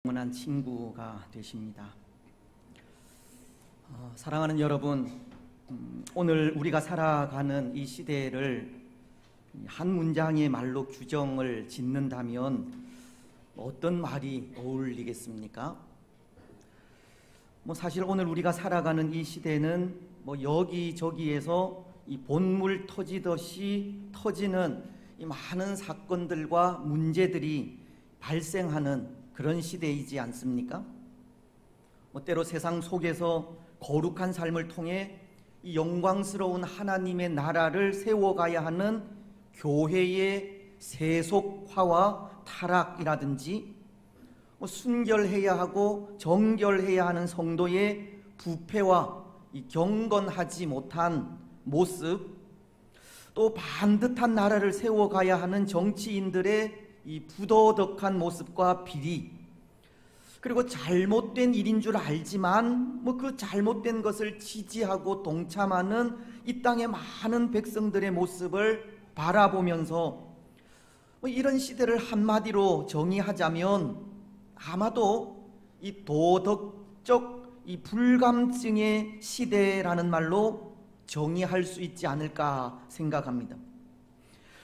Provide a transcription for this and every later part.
영원한 친구가 되십니다. 사랑하는 여러분, 오늘 우리가 살아가는 이 시대를 한 문장의 말로 규정을 짓는다면 어떤 말이 어울리겠습니까? 사실 오늘 우리가 살아가는 이 시대는 여기저기에서 이 본물 터지듯이 터지는 이 많은 사건들과 문제들이 발생하는 그런 시대이지 않습니까? 때로 세상 속에서 거룩한 삶을 통해 이 영광스러운 하나님의 나라를 세워가야 하는 교회의 세속화와 타락이라든지 순결해야 하고 정결해야 하는 성도의 부패와 이 경건하지 못한 모습, 또 반듯한 나라를 세워가야 하는 정치인들의 이 부도덕한 모습과 비리, 그리고 잘못된 일인 줄 알지만 그 잘못된 것을 지지하고 동참하는 이 땅의 많은 백성들의 모습을 바라보면서 이런 시대를 한마디로 정의하자면 아마도 이 도덕적 이 불감증의 시대라는 말로 정의할 수 있지 않을까 생각합니다.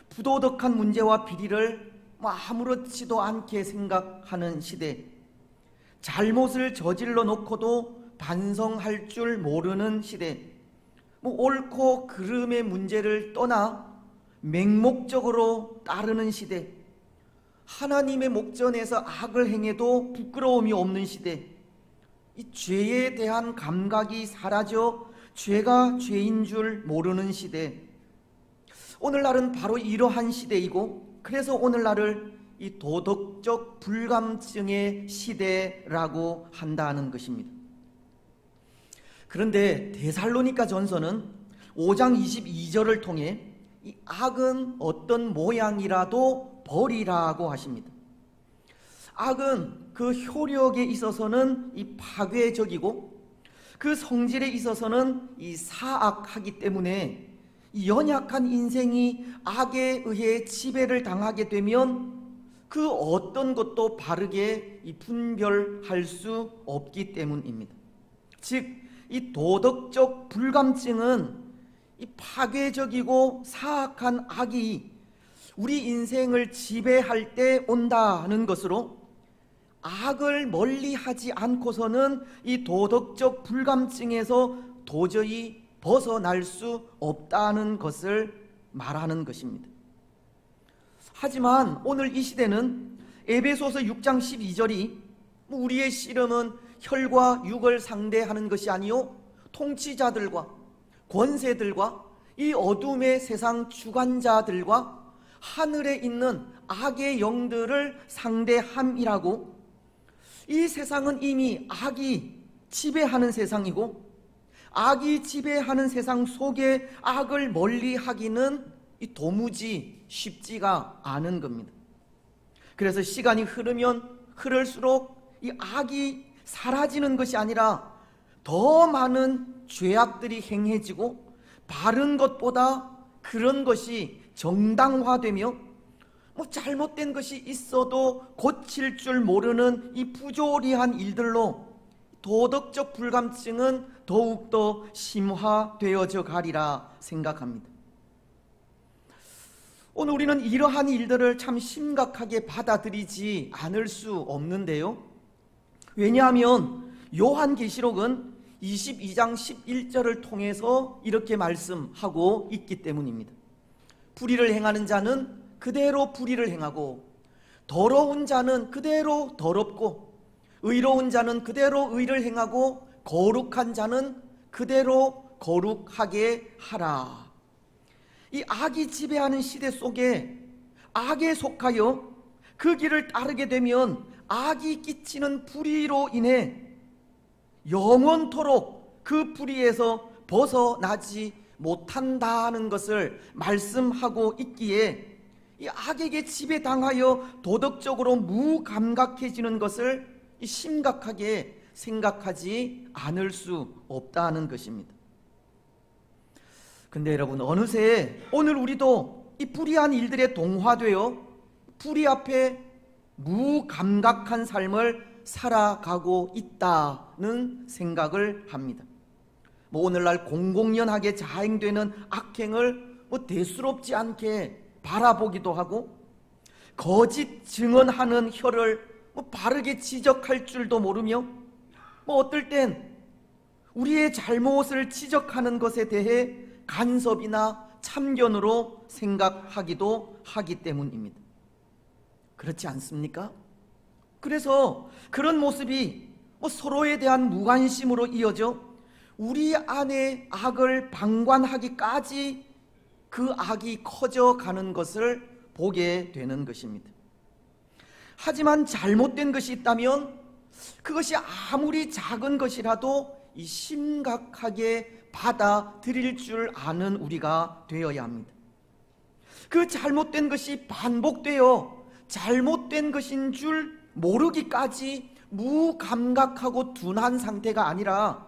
부도덕한 문제와 비리를 아무렇지도 않게 생각하는 시대, 잘못을 저질러 놓고도 반성할 줄 모르는 시대, 옳고 그름의 문제를 떠나 맹목적으로 따르는 시대, 하나님의 목전에서 악을 행해도 부끄러움이 없는 시대, 이 죄에 대한 감각이 사라져 죄가 죄인 줄 모르는 시대, 오늘날은 바로 이러한 시대이고, 그래서 오늘날을 이 도덕적 불감증의 시대라고 한다는 것입니다. 그런데 데살로니가 전서는 5장 22절을 통해 이 악은 어떤 모양이라도 버리라고 하십니다. 악은 그 효력에 있어서는 이 파괴적이고 그 성질에 있어서는 이 사악하기 때문에 이 연약한 인생이 악에 의해 지배를 당하게 되면 그 어떤 것도 바르게 이 분별할 수 없기 때문입니다. 즉, 이 도덕적 불감증은 이 파괴적이고 사악한 악이 우리 인생을 지배할 때 온다는 것으로, 악을 멀리하지 않고서는 이 도덕적 불감증에서 도저히 벗어날 수 없다는 것을 말하는 것입니다. 하지만 오늘 이 시대는 에베소서 6장 12절이 우리의 씨름은 혈과 육을 상대하는 것이 아니요 통치자들과 권세들과 이 어둠의 세상 주관자들과 하늘에 있는 악의 영들을 상대함이라고, 이 세상은 이미 악이 지배하는 세상이고, 악이 지배하는 세상 속에 악을 멀리하기는 도무지 쉽지가 않은 겁니다. 그래서 시간이 흐르면 흐를수록 이 악이 사라지는 것이 아니라 더 많은 죄악들이 행해지고, 바른 것보다 그런 것이 정당화되며 잘못된 것이 있어도 고칠 줄 모르는 이 부조리한 일들로 도덕적 불감증은 더욱더 심화되어져 가리라 생각합니다. 오늘 우리는 이러한 일들을 참 심각하게 받아들이지 않을 수 없는데요. 왜냐하면 요한계시록은 22장 11절을 통해서 이렇게 말씀하고 있기 때문입니다. 불의를 행하는 자는 그대로 불의를 행하고, 더러운 자는 그대로 더럽고, 의로운 자는 그대로 의를 행하고, 거룩한 자는 그대로 거룩하게 하라. 이 악이 지배하는 시대 속에 악에 속하여 그 길을 따르게 되면 악이 끼치는 불의로 인해 영원토록 그 불의에서 벗어나지 못한다는 것을 말씀하고 있기에, 이 악에게 지배당하여 도덕적으로 무감각해지는 것을 심각하게 생각하지 않을 수 없다는 것입니다. 근데 여러분, 어느새 오늘 우리도 이 불의한 일들에 동화되어 불의 앞에 무감각한 삶을 살아가고 있다는 생각을 합니다. 오늘날 공공연하게 자행되는 악행을 대수롭지 않게 바라보기도 하고, 거짓 증언하는 혀를 바르게 지적할 줄도 모르며, 어떨 땐 우리의 잘못을 지적하는 것에 대해 간섭이나 참견으로 생각하기도 하기 때문입니다. 그렇지 않습니까? 그래서 그런 모습이 서로에 대한 무관심으로 이어져 우리 안의 악을 방관하기까지 그 악이 커져가는 것을 보게 되는 것입니다. 하지만 잘못된 것이 있다면 그것이 아무리 작은 것이라도 심각하게 받아들일 줄 아는 우리가 되어야 합니다. 그 잘못된 것이 반복되어 잘못된 것인 줄 모르기까지 무감각하고 둔한 상태가 아니라,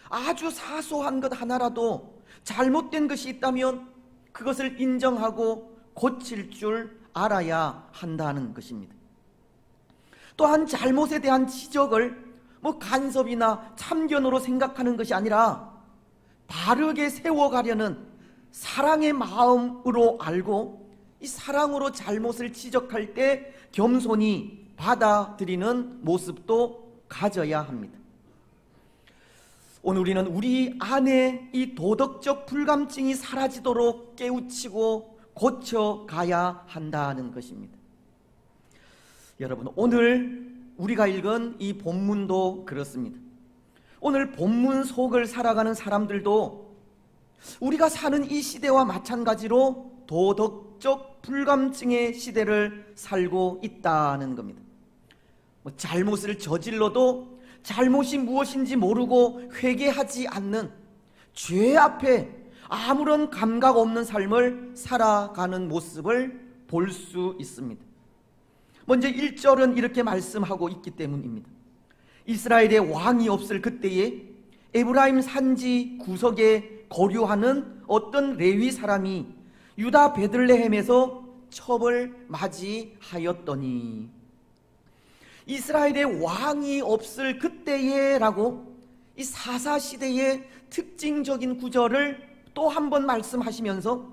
아주 사소한 것 하나라도 잘못된 것이 있다면 그것을 인정하고 고칠 줄 알아야 한다는 것입니다. 또한 잘못에 대한 지적을 간섭이나 참견으로 생각하는 것이 아니라 바르게 세워가려는 사랑의 마음으로 알고, 이 사랑으로 잘못을 지적할 때 겸손히 받아들이는 모습도 가져야 합니다. 오늘 우리는 우리 안에 이 도덕적 불감증이 사라지도록 깨우치고 고쳐가야 한다는 것입니다. 여러분, 오늘 우리가 읽은 이 본문도 그렇습니다. 오늘 본문 속을 살아가는 사람들도 우리가 사는 이 시대와 마찬가지로 도덕적 불감증의 시대를 살고 있다는 겁니다. 잘못을 저질러도 잘못이 무엇인지 모르고 회개하지 않는, 죄 앞에 아무런 감각 없는 삶을 살아가는 모습을 볼 수 있습니다. 먼저 1절은 이렇게 말씀하고 있기 때문입니다. 이스라엘의 왕이 없을 그때에 에브라임 산지 구석에 거류하는 어떤 레위 사람이 유다 베들레헴에서 첩을 맞이하였더니, 이스라엘의 왕이 없을 그때에 라고 이 사사시대의 특징적인 구절을 또 한 번 말씀하시면서,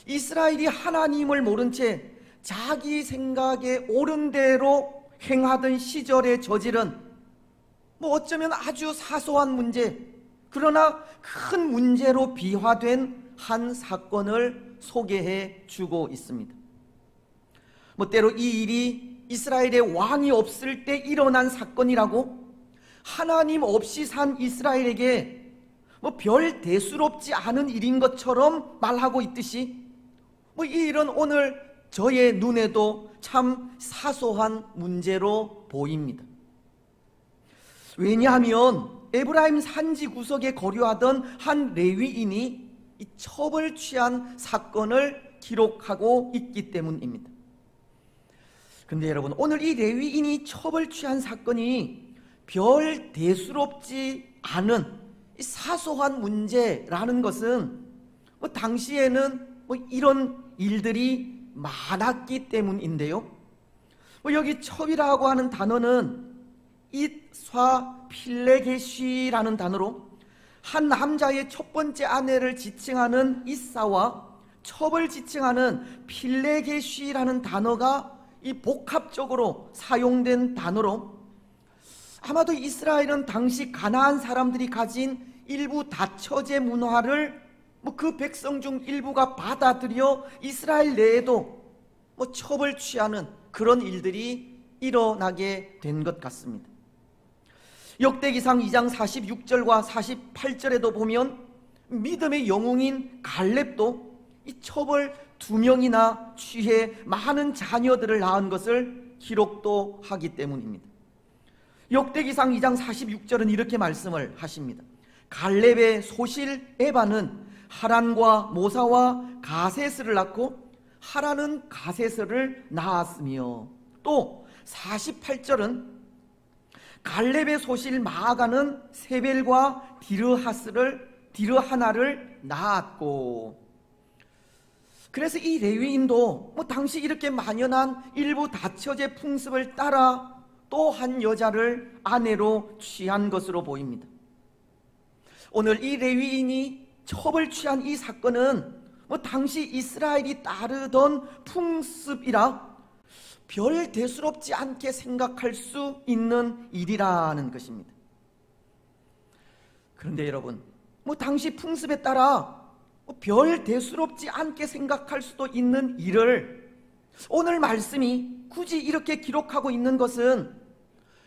이스라엘이 하나님을 모른 채 자기 생각에 옳은 대로 행하던 시절에 저지른 어쩌면 아주 사소한 문제, 그러나 큰 문제로 비화된 한 사건을 소개해 주고 있습니다. 때로 이 일이 이스라엘의 왕이 없을 때 일어난 사건이라고, 하나님 없이 산 이스라엘에게 별 대수롭지 않은 일인 것처럼 말하고 있듯이, 이 일은 오늘 저의 눈에도 참 사소한 문제로 보입니다. 왜냐하면 에브라임 산지 구석에 거류하던 한 레위인이 이 첩을 취한 사건을 기록하고 있기 때문입니다. 근데 여러분, 오늘 이 레위인이 첩을 취한 사건이 별 대수롭지 않은 사소한 문제라는 것은 당시에는 이런 일들이 많았기 때문인데요. 여기 첩이라고 하는 단어는 잇쏴 필레게시라는 단어로 한 남자의 첫 번째 아내를 지칭하는 잇사와 첩을 지칭하는 필레게시라는 단어가 이 복합적으로 사용된 단어로, 아마도 이스라엘은 당시 가나안 사람들이 가진 일부 다처제 문화를 그 백성 중 일부가 받아들여 이스라엘 내에도 첩을 취하는 그런 일들이 일어나게 된 것 같습니다. 역대기상 2장 46절과 48절에도 보면 믿음의 영웅인 갈렙도 이 첩을 2명이나 취해 많은 자녀들을 낳은 것을 기록도 하기 때문입니다. 역대기상 2장 46절은 이렇게 말씀을 하십니다. 갈렙의 소실 에바는 하란과 모사와 가세스를 낳고 하란은 가세스를 낳았으며, 또 48절은 갈렙의 소실 마아가는 세벨과 디르하나를 낳았고, 그래서 이 레위인도 당시 이렇게 만연한 일부 다처제 풍습을 따라 또 한 여자를 아내로 취한 것으로 보입니다. 오늘 이 레위인이 첩을 취한 이 사건은 당시 이스라엘이 따르던 풍습이라 별 대수롭지 않게 생각할 수 있는 일이라는 것입니다. 그런데 여러분, 당시 풍습에 따라 별 대수롭지 않게 생각할 수도 있는 일을 오늘 말씀이 굳이 이렇게 기록하고 있는 것은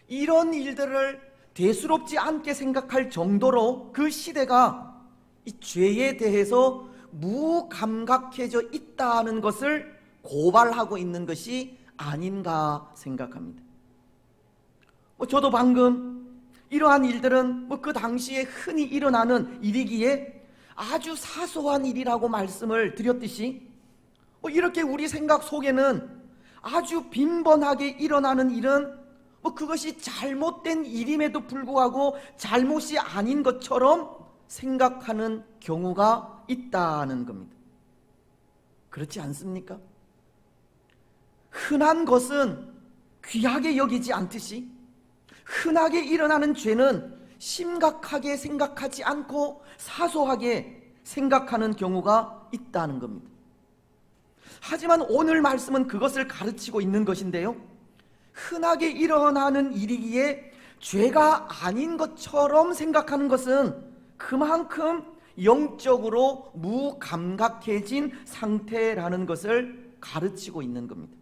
이런 일들을 대수롭지 않게 생각할 정도로 그 시대가 이 죄에 대해서 무감각해져 있다는 것을 고발하고 있는 것이 아닌가 생각합니다. 저도 방금 이러한 일들은 그 당시에 흔히 일어나는 일이기에 아주 사소한 일이라고 말씀을 드렸듯이 이렇게 우리 생각 속에는 아주 빈번하게 일어나는 일은 그것이 잘못된 일임에도 불구하고 잘못이 아닌 것처럼 생각하는 경우가 있다는 겁니다. 그렇지 않습니까? 흔한 것은 귀하게 여기지 않듯이 흔하게 일어나는 죄는 심각하게 생각하지 않고 사소하게 생각하는 경우가 있다는 겁니다. 하지만 오늘 말씀은 그것을 가르치고 있는 것인데요, 흔하게 일어나는 일이기에 죄가 아닌 것처럼 생각하는 것은 그만큼 영적으로 무감각해진 상태라는 것을 가르치고 있는 겁니다.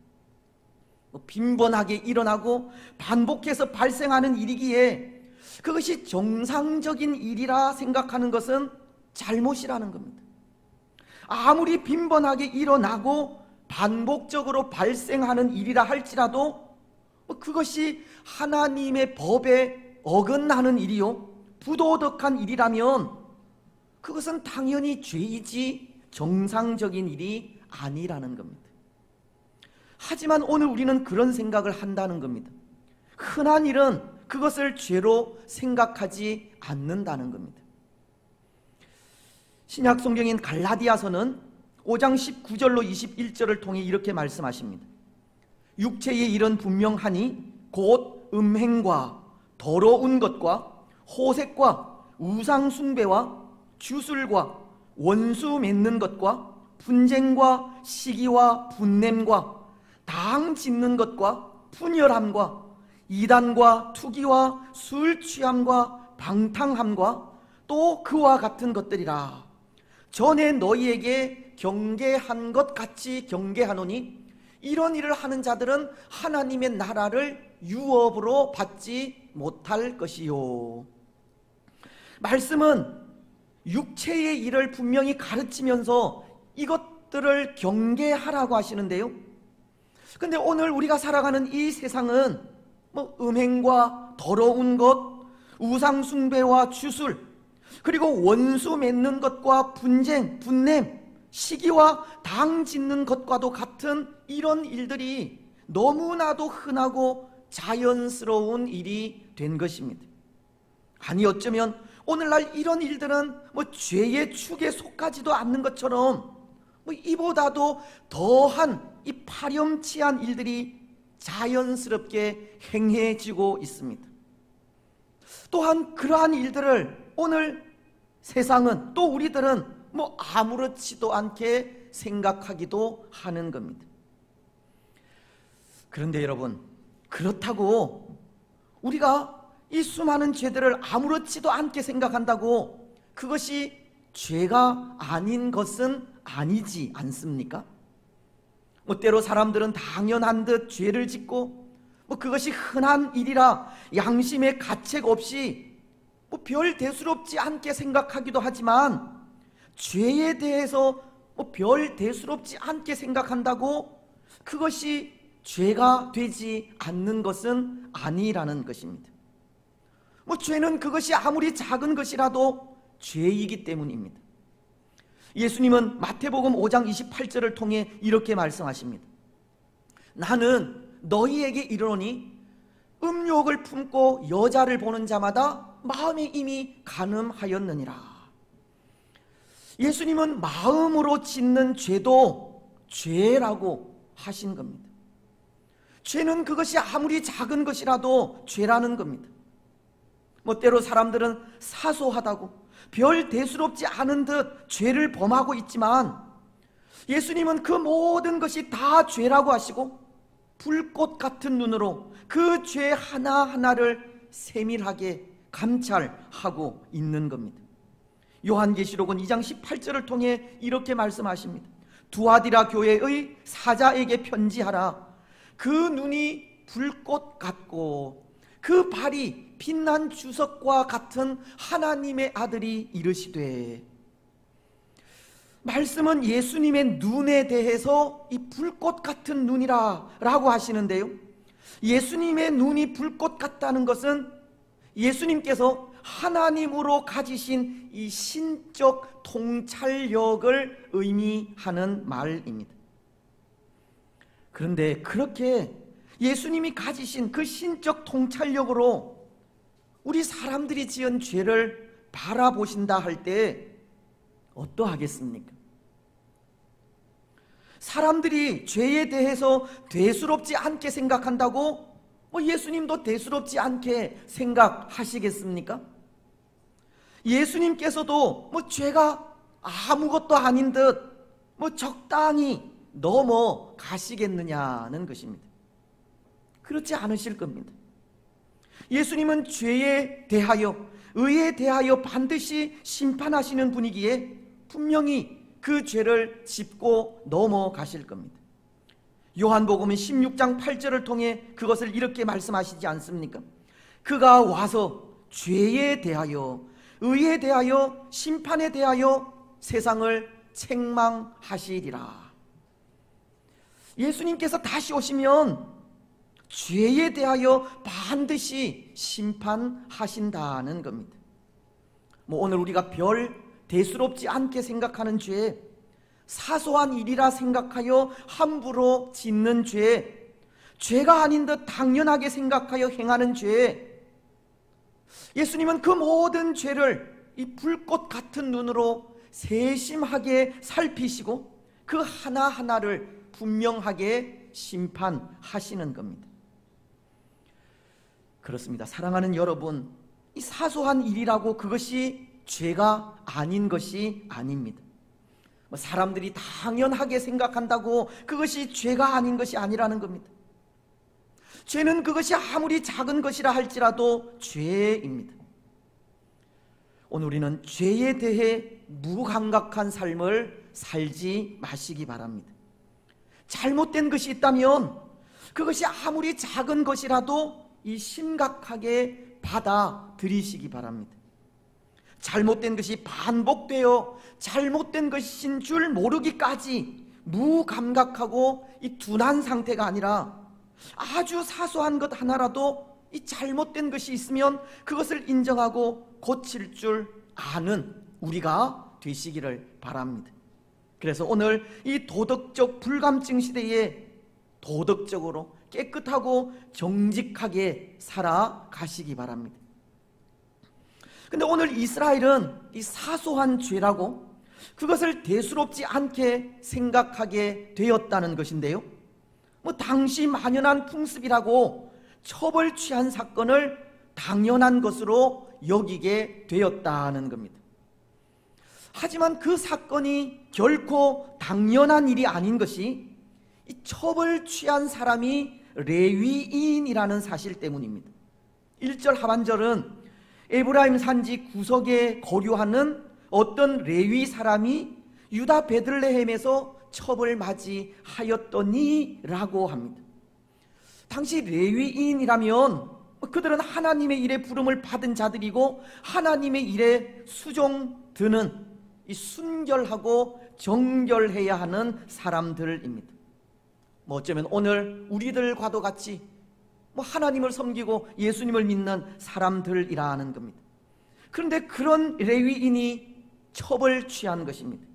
빈번하게 일어나고 반복해서 발생하는 일이기에 그것이 정상적인 일이라 생각하는 것은 잘못이라는 겁니다. 아무리 빈번하게 일어나고 반복적으로 발생하는 일이라 할지라도 그것이 하나님의 법에 어긋나는 일이요 부도덕한 일이라면 그것은 당연히 죄이지 정상적인 일이 아니라는 겁니다. 하지만 오늘 우리는 그런 생각을 한다는 겁니다. 흔한 일은 그것을 죄로 생각하지 않는다는 겁니다. 신약 성경인 갈라디아서는 5장 19절로 21절을 통해 이렇게 말씀하십니다. 육체의 일은 분명하니 곧 음행과 더러운 것과 호색과 우상 숭배와 주술과 원수 맺는 것과 분쟁과 시기와 분냄과 당 짓는 것과 분열함과 이단과 투기와 술 취함과 방탕함과 또 그와 같은 것들이라. 전에 너희에게 경계한 것 같이 경계하노니 이런 일을 하는 자들은 하나님의 나라를 유업으로 받지 못할 것이요. 말씀은 육체의 일을 분명히 가르치면서 이것들을 경계하라고 하시는데요, 근데 오늘 우리가 살아가는 이 세상은 음행과 더러운 것, 우상 숭배와 주술, 그리고 원수 맺는 것과 분쟁, 분냄, 시기와 당 짓는 것과도 같은 이런 일들이 너무나도 흔하고 자연스러운 일이 된 것입니다. 아니 어쩌면 오늘날 이런 일들은 죄의 축에 속하지도 않는 것처럼 이보다도 더한 이 파렴치한 일들이 자연스럽게 행해지고 있습니다. 또한 그러한 일들을 오늘 세상은 또 우리들은 아무렇지도 않게 생각하기도 하는 겁니다. 그런데 여러분, 그렇다고 우리가 이 수많은 죄들을 아무렇지도 않게 생각한다고 그것이 죄가 아닌 것은 아니지 않습니까? 때로 사람들은 당연한 듯 죄를 짓고 그것이 흔한 일이라 양심의 가책 없이 별 대수롭지 않게 생각하기도 하지만 죄에 대해서 별 대수롭지 않게 생각한다고 그것이 죄가 되지 않는 것은 아니라는 것입니다. 죄는 그것이 아무리 작은 것이라도 죄이기 때문입니다. 예수님은 마태복음 5장 28절을 통해 이렇게 말씀하십니다. 나는 너희에게 이르노니 음욕을 품고 여자를 보는 자마다 마음에 이미 간음하였느니라. 예수님은 마음으로 짓는 죄도 죄라고 하신 겁니다. 죄는 그것이 아무리 작은 것이라도 죄라는 겁니다. 때로 사람들은 사소하다고 별 대수롭지 않은 듯 죄를 범하고 있지만, 예수님은 그 모든 것이 다 죄라고 하시고 불꽃 같은 눈으로 그 죄 하나하나를 세밀하게 감찰하고 있는 겁니다. 요한계시록은 2장 18절을 통해 이렇게 말씀하십니다. 두아디라 교회의 사자에게 편지하라. 그 눈이 불꽃 같고 그 발이 빛난 주석과 같은 하나님의 아들이 이르시되. 말씀은 예수님의 눈에 대해서 이 불꽃 같은 눈이라 라고 하시는데요, 예수님의 눈이 불꽃 같다는 것은 예수님께서 하나님으로 가지신 이 신적 통찰력을 의미하는 말입니다. 그런데 그렇게 예수님이 가지신 그 신적 통찰력으로 우리 사람들이 지은 죄를 바라보신다 할 때 어떠하겠습니까? 사람들이 죄에 대해서 대수롭지 않게 생각한다고 예수님도 대수롭지 않게 생각하시겠습니까? 예수님께서도 죄가 아무것도 아닌 듯 적당히 넘어가시겠느냐는 것입니다. 그렇지 않으실 겁니다. 예수님은 죄에 대하여, 의에 대하여 반드시 심판하시는 분이기에 분명히 그 죄를 짚고 넘어가실 겁니다. 요한복음은 16장 8절을 통해 그것을 이렇게 말씀하시지 않습니까? 그가 와서 죄에 대하여, 의에 대하여, 심판에 대하여 세상을 책망하시리라. 예수님께서 다시 오시면 죄에 대하여 반드시 심판하신다는 겁니다. 오늘 우리가 별 대수롭지 않게 생각하는 죄, 사소한 일이라 생각하여 함부로 짓는 죄, 죄가 아닌 듯 당연하게 생각하여 행하는 죄, 예수님은 그 모든 죄를 이 불꽃 같은 눈으로 세심하게 살피시고 그 하나하나를 분명하게 심판하시는 겁니다. 그렇습니다. 사랑하는 여러분, 이 사소한 일이라고 그것이 죄가 아닌 것이 아닙니다. 사람들이 당연하게 생각한다고 그것이 죄가 아닌 것이 아니라는 겁니다. 죄는 그것이 아무리 작은 것이라 할지라도 죄입니다. 오늘 우리는 죄에 대해 무감각한 삶을 살지 마시기 바랍니다. 잘못된 것이 있다면 그것이 아무리 작은 것이라도 이 심각하게 받아들이시기 바랍니다. 잘못된 것이 반복되어 잘못된 것인 줄 모르기까지 무감각하고 이 둔한 상태가 아니라 아주 사소한 것 하나라도 이 잘못된 것이 있으면 그것을 인정하고 고칠 줄 아는 우리가 되시기를 바랍니다. 그래서 오늘 이 도덕적 불감증 시대에 도덕적으로 깨끗하고 정직하게 살아가시기 바랍니다. 근데 오늘 이스라엘은 이 사소한 죄라고 그것을 대수롭지 않게 생각하게 되었다는 것인데요, 당시 만연한 풍습이라고 처벌 취한 사건을 당연한 것으로 여기게 되었다는 겁니다. 하지만 그 사건이 결코 당연한 일이 아닌 것이 이 처벌 취한 사람이 레위인이라는 사실 때문입니다. 1절 하반절은 에브라임 산지 구석에 거류하는 어떤 레위 사람이 유다 베들레헴에서 처벌 맞이하였더니 라고 합니다. 당시 레위인이라면 그들은 하나님의 일에 부름을 받은 자들이고 하나님의 일에 수종드는 이 순결하고 정결해야 하는 사람들입니다. 어쩌면 오늘 우리들과도 같이 하나님을 섬기고 예수님을 믿는 사람들이라는 겁니다. 그런데 그런 레위인이 처벌 취한 것입니다.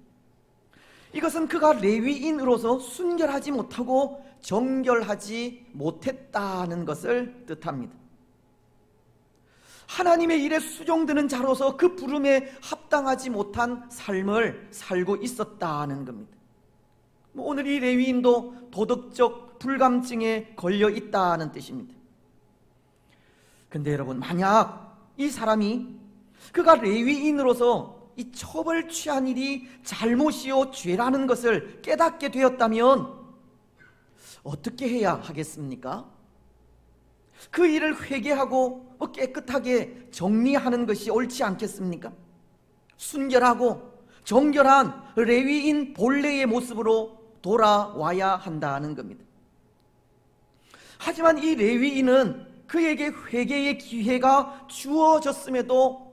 이것은 그가 레위인으로서 순결하지 못하고 정결하지 못했다는 것을 뜻합니다. 하나님의 일에 수종드는 자로서 그 부름에 합당하지 못한 삶을 살고 있었다는 겁니다. 오늘 이 레위인도 도덕적 불감증에 걸려 있다는 뜻입니다. 근데 여러분, 만약 이 사람이 그가 레위인으로서 이 첩을 취한 일이 잘못이요 죄라는 것을 깨닫게 되었다면 어떻게 해야 하겠습니까? 그 일을 회개하고 깨끗하게 정리하는 것이 옳지 않겠습니까? 순결하고 정결한 레위인 본래의 모습으로 돌아와야 한다는 겁니다. 하지만 이 레위인은 그에게 회개의 기회가 주어졌음에도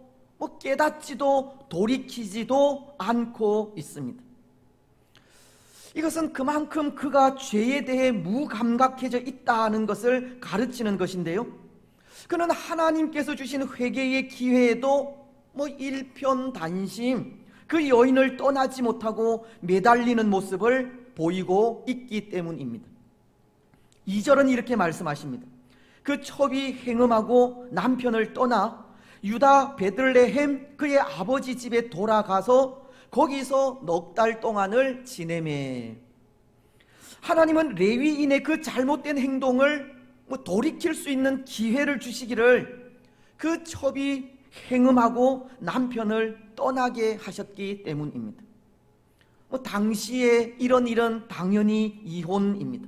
깨닫지도 돌이키지도 않고 있습니다. 이것은 그만큼 그가 죄에 대해 무감각해져 있다는 것을 가르치는 것인데요, 그는 하나님께서 주신 회개의 기회에도 일편단심 그 여인을 떠나지 못하고 매달리는 모습을 보이고 있기 때문입니다. 2절은 이렇게 말씀하십니다. 그 첩이 행음하고 남편을 떠나 유다 베들레헴 그의 아버지 집에 돌아가서 거기서 넉 달 동안을 지내매. 하나님은 레위인의 그 잘못된 행동을 돌이킬 수 있는 기회를 주시기를 그 첩이 행음하고 남편을 떠나게 하셨기 때문입니다. 당시에 이런 일은 당연히 이혼입니다.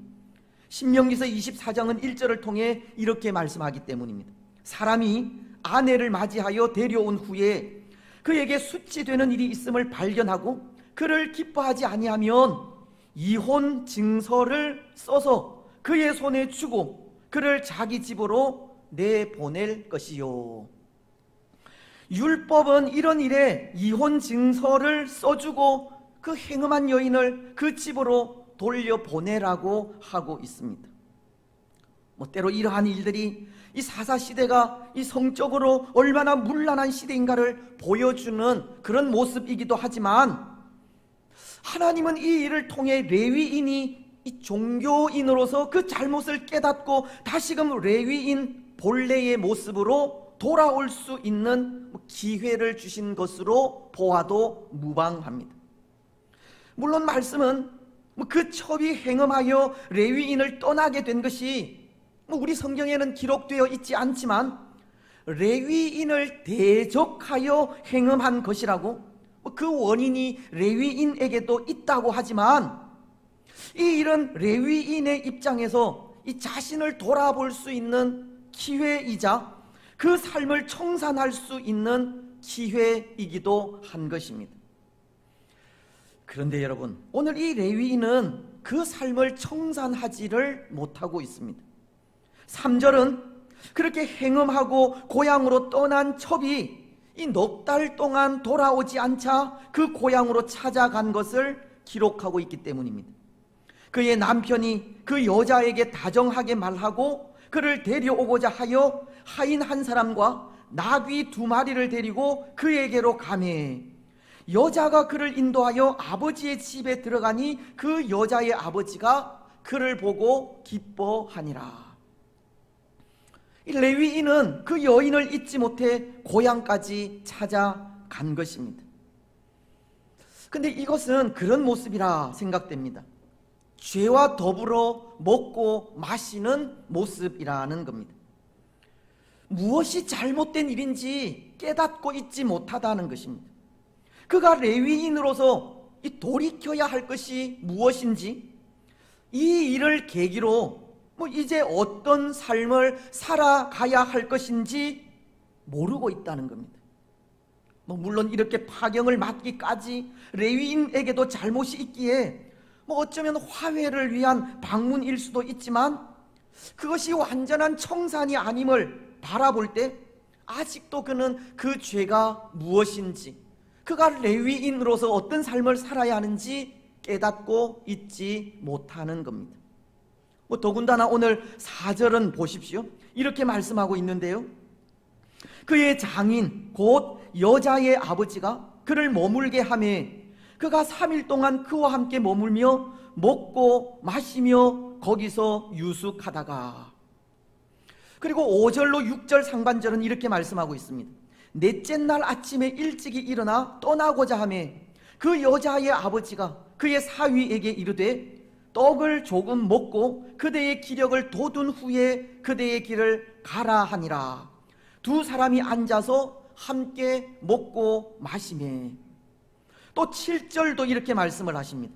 신명기서 24장은 1절을 통해 이렇게 말씀하기 때문입니다. 사람이 아내를 맞이하여 데려온 후에 그에게 수치되는 일이 있음을 발견하고 그를 기뻐하지 아니하면 이혼 증서를 써서 그의 손에 주고 그를 자기 집으로 내보낼 것이요. 율법은 이런 일에 이혼 증서를 써주고 그 행음한 여인을 그 집으로 돌려보내라고 하고 있습니다. 때로 이러한 일들이 이 사사시대가 이 성적으로 얼마나 문란한 시대인가를 보여주는 그런 모습이기도 하지만, 하나님은 이 일을 통해 레위인이 이 종교인으로서 그 잘못을 깨닫고 다시금 레위인 본래의 모습으로 돌아올 수 있는 기회를 주신 것으로 보아도 무방합니다. 물론 말씀은 그 첩이 행음하여 레위인을 떠나게 된 것이 우리 성경에는 기록되어 있지 않지만 레위인을 대적하여 행음한 것이라고, 그 원인이 레위인에게도 있다고 하지만, 이 일은 레위인의 입장에서 이 자신을 돌아볼 수 있는 기회이자 그 삶을 청산할 수 있는 기회이기도 한 것입니다. 그런데 여러분, 오늘 이 레위인은 그 삶을 청산하지를 못하고 있습니다. 3절은 그렇게 행음하고 고향으로 떠난 첩이 이 넉 달 동안 돌아오지 않자 그 고향으로 찾아간 것을 기록하고 있기 때문입니다. 그의 남편이 그 여자에게 다정하게 말하고 그를 데려오고자 하여 하인 한 사람과 나귀 2마리를 데리고 그에게로 가매, 여자가 그를 인도하여 아버지의 집에 들어가니 그 여자의 아버지가 그를 보고 기뻐하니라. 레위인은 그 여인을 잊지 못해 고향까지 찾아간 것입니다. 근데 이것은 그런 모습이라 생각됩니다. 죄와 더불어 먹고 마시는 모습이라는 겁니다. 무엇이 잘못된 일인지 깨닫고 있지 못하다는 것입니다. 그가 레위인으로서 돌이켜야 할 것이 무엇인지, 이 일을 계기로 이제 어떤 삶을 살아가야 할 것인지 모르고 있다는 겁니다. 물론 이렇게 파경을 맞기까지 레위인에게도 잘못이 있기에 어쩌면 화해를 위한 방문일 수도 있지만, 그것이 완전한 청산이 아님을 바라볼 때 아직도 그는 그 죄가 무엇인지, 그가 레위인으로서 어떤 삶을 살아야 하는지 깨닫고 있지 못하는 겁니다. 더군다나 오늘 4절은 보십시오. 이렇게 말씀하고 있는데요, 그의 장인 곧 여자의 아버지가 그를 머물게 하매 그가 3일 동안 그와 함께 머물며 먹고 마시며 거기서 유숙하다가, 그리고 5절로 6절 상반절은 이렇게 말씀하고 있습니다. 넷째 날 아침에 일찍이 일어나 떠나고자 하매 그 여자의 아버지가 그의 사위에게 이르되 떡을 조금 먹고 그대의 기력을 돋운 후에 그대의 길을 가라 하니라. 두 사람이 앉아서 함께 먹고 마시매. 또 7절도 이렇게 말씀을 하십니다.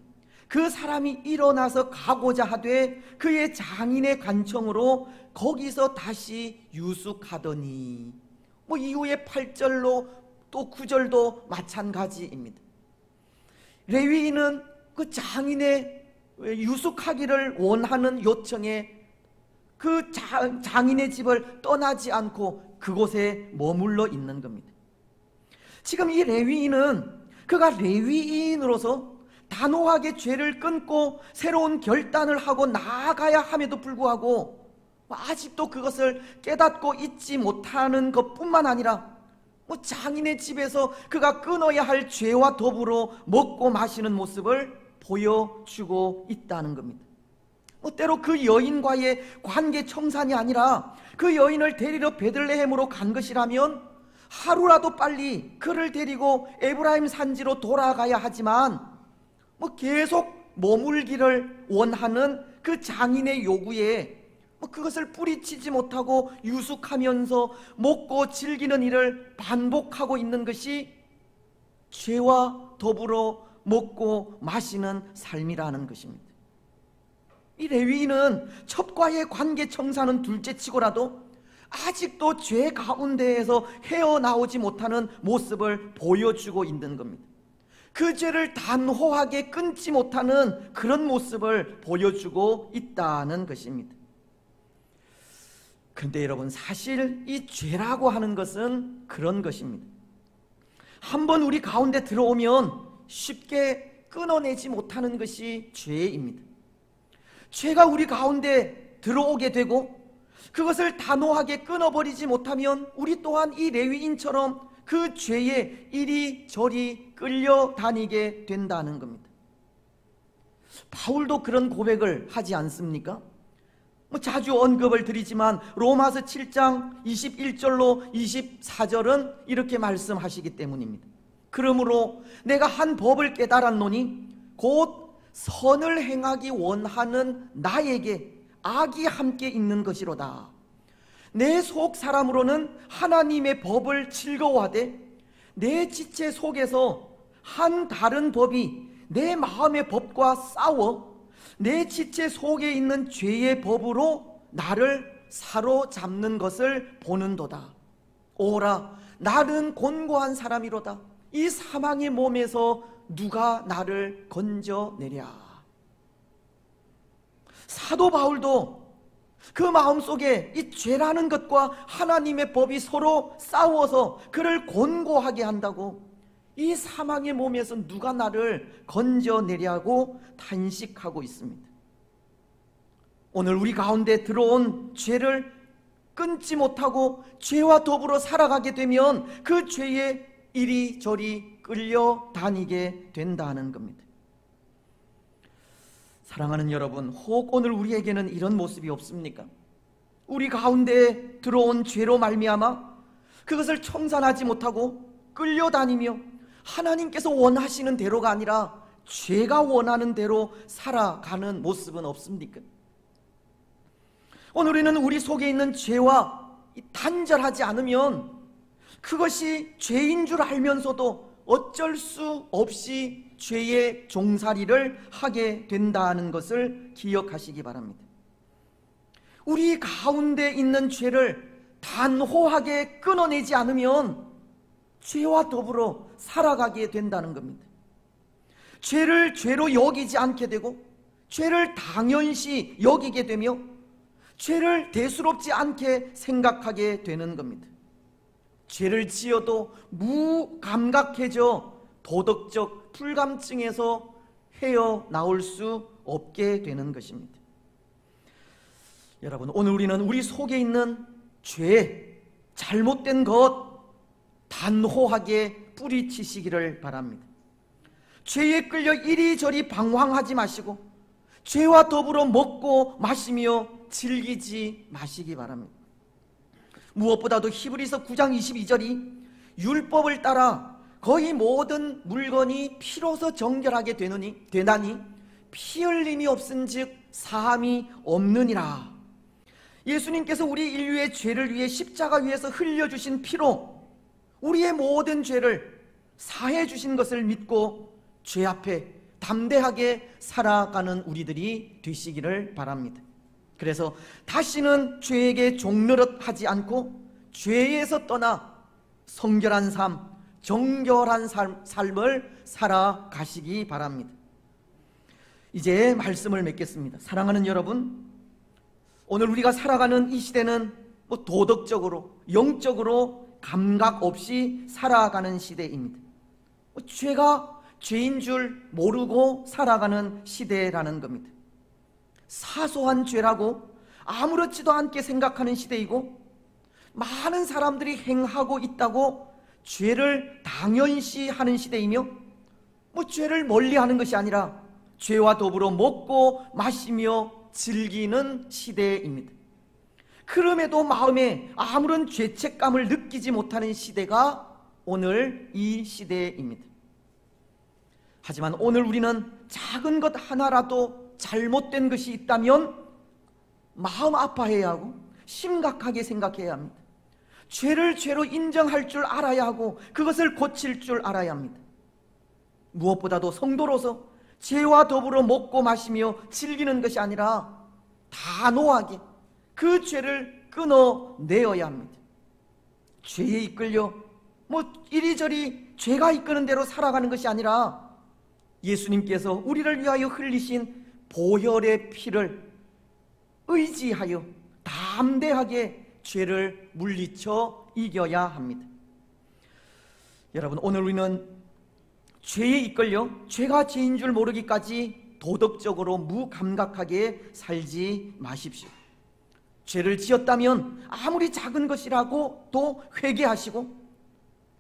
그 사람이 일어나서 가고자 하되 그의 장인의 간청으로 거기서 다시 유숙하더니. 이후에 8절로 또 9절도 마찬가지입니다. 레위인은 그 장인의 유숙하기를 원하는 요청에 그 장인의 집을 떠나지 않고 그곳에 머물러 있는 겁니다. 지금 이 레위인은 그가 레위인으로서 단호하게 죄를 끊고 새로운 결단을 하고 나아가야 함에도 불구하고 아직도 그것을 깨닫고 있지 못하는 것뿐만 아니라 장인의 집에서 그가 끊어야 할 죄와 더불어 먹고 마시는 모습을 보여주고 있다는 겁니다. 때로 그 여인과의 관계 청산이 아니라 그 여인을 데리러 베들레헴으로 간 것이라면 하루라도 빨리 그를 데리고 에브라임 산지로 돌아가야 하지만 계속 머물기를 원하는 그 장인의 요구에 그것을 뿌리치지 못하고 유숙하면서 먹고 즐기는 일을 반복하고 있는 것이 죄와 더불어 먹고 마시는 삶이라는 것입니다. 이 레위인은 첩과의 관계 청산은 둘째치고라도 아직도 죄 가운데에서 헤어나오지 못하는 모습을 보여주고 있는 겁니다. 그 죄를 단호하게 끊지 못하는 그런 모습을 보여주고 있다는 것입니다. 근데 여러분, 사실 이 죄라고 하는 것은 그런 것입니다. 한번 우리 가운데 들어오면 쉽게 끊어내지 못하는 것이 죄입니다. 죄가 우리 가운데 들어오게 되고 그것을 단호하게 끊어버리지 못하면 우리 또한 이 레위인처럼 그 죄에 이리저리 끌려다니게 된다는 겁니다. 바울도 그런 고백을 하지 않습니까? 자주 언급을 드리지만 로마서 7장 21절로 24절은 이렇게 말씀하시기 때문입니다. 그러므로 내가 한 법을 깨달았노니 곧 선을 행하기 원하는 나에게 악이 함께 있는 것이로다. 내 속 사람으로는 하나님의 법을 즐거워하되 내 지체 속에서 한 다른 법이 내 마음의 법과 싸워 내 지체 속에 있는 죄의 법으로 나를 사로잡는 것을 보는도다. 오라, 나는 곤고한 사람이로다. 이 사망의 몸에서 누가 나를 건져내랴. 사도 바울도 그 마음속에 이 죄라는 것과 하나님의 법이 서로 싸워서 그를 곤고하게 한다고, 이 사망의 몸에서 누가 나를 건져내려고 탄식하고 있습니다. 오늘 우리 가운데 들어온 죄를 끊지 못하고 죄와 더불어 살아가게 되면 그 죄에 이리저리 끌려다니게 된다는 겁니다. 사랑하는 여러분, 혹 오늘 우리에게는 이런 모습이 없습니까? 우리 가운데 들어온 죄로 말미암아 그것을 청산하지 못하고 끌려다니며 하나님께서 원하시는 대로가 아니라 죄가 원하는 대로 살아가는 모습은 없습니까? 오늘 우리는 우리 속에 있는 죄와 단절하지 않으면 그것이 죄인 줄 알면서도 어쩔 수 없이 죄의 종살이를 하게 된다는 것을 기억하시기 바랍니다. 우리 가운데 있는 죄를 단호하게 끊어내지 않으면 죄와 더불어 살아가게 된다는 겁니다. 죄를 죄로 여기지 않게 되고 죄를 당연시 여기게 되며 죄를 대수롭지 않게 생각하게 되는 겁니다. 죄를 지어도 무감각해져 도덕적 불감증에서 헤어나올 수 없게 되는 것입니다. 여러분, 오늘 우리는 우리 속에 있는 죄, 잘못된 것 단호하게 뿌리치시기를 바랍니다. 죄에 끌려 이리저리 방황하지 마시고 죄와 더불어 먹고 마시며 즐기지 마시기 바랍니다. 무엇보다도 히브리서 9장 22절이 율법을 따라 거의 모든 물건이 피로서 정결하게 되나니 피 흘림이 없은즉 사함이 없느니라. 예수님께서 우리 인류의 죄를 위해 십자가 위에서 흘려주신 피로 우리의 모든 죄를 사해 주신 것을 믿고 죄 앞에 담대하게 살아가는 우리들이 되시기를 바랍니다. 그래서 다시는 죄에게 종노릇하지 않고 죄에서 떠나 성결한 삶, 정결한 삶을 살아가시기 바랍니다. 이제 말씀을 맺겠습니다. 사랑하는 여러분, 오늘 우리가 살아가는 이 시대는 도덕적으로, 영적으로 감각 없이 살아가는 시대입니다. 죄가 죄인 줄 모르고 살아가는 시대라는 겁니다. 사소한 죄라고 아무렇지도 않게 생각하는 시대이고, 많은 사람들이 행하고 있다고 죄를 당연시 하는 시대이며, 죄를 멀리하는 것이 아니라 죄와 더불어 먹고 마시며 즐기는 시대입니다. 그럼에도 마음에 아무런 죄책감을 느끼지 못하는 시대가 오늘 이 시대입니다. 하지만 오늘 우리는 작은 것 하나라도 잘못된 것이 있다면 마음 아파해야 하고 심각하게 생각해야 합니다. 죄를 죄로 인정할 줄 알아야 하고 그것을 고칠 줄 알아야 합니다. 무엇보다도 성도로서 죄와 더불어 먹고 마시며 즐기는 것이 아니라 단호하게 그 죄를 끊어내어야 합니다. 죄에 이끌려 이리저리 죄가 이끄는 대로 살아가는 것이 아니라 예수님께서 우리를 위하여 흘리신 보혈의 피를 의지하여 담대하게 죄를 물리쳐 이겨야 합니다. 여러분, 오늘 우리는 죄에 이끌려 죄가 죄인 줄 모르기까지 도덕적으로 무감각하게 살지 마십시오. 죄를 지었다면 아무리 작은 것이라고 또 회개하시고,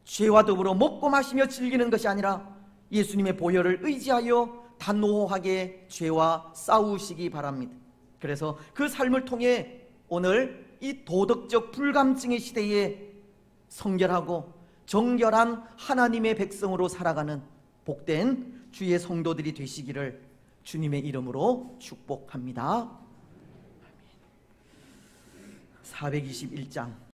죄와 더불어 먹고 마시며 즐기는 것이 아니라 예수님의 보혈을 의지하여 단호하게 죄와 싸우시기 바랍니다. 그래서 그 삶을 통해 오늘 이 도덕적 불감증의 시대에 성결하고 정결한 하나님의 백성으로 살아가는 복된 주의 성도들이 되시기를 주님의 이름으로 축복합니다. 421장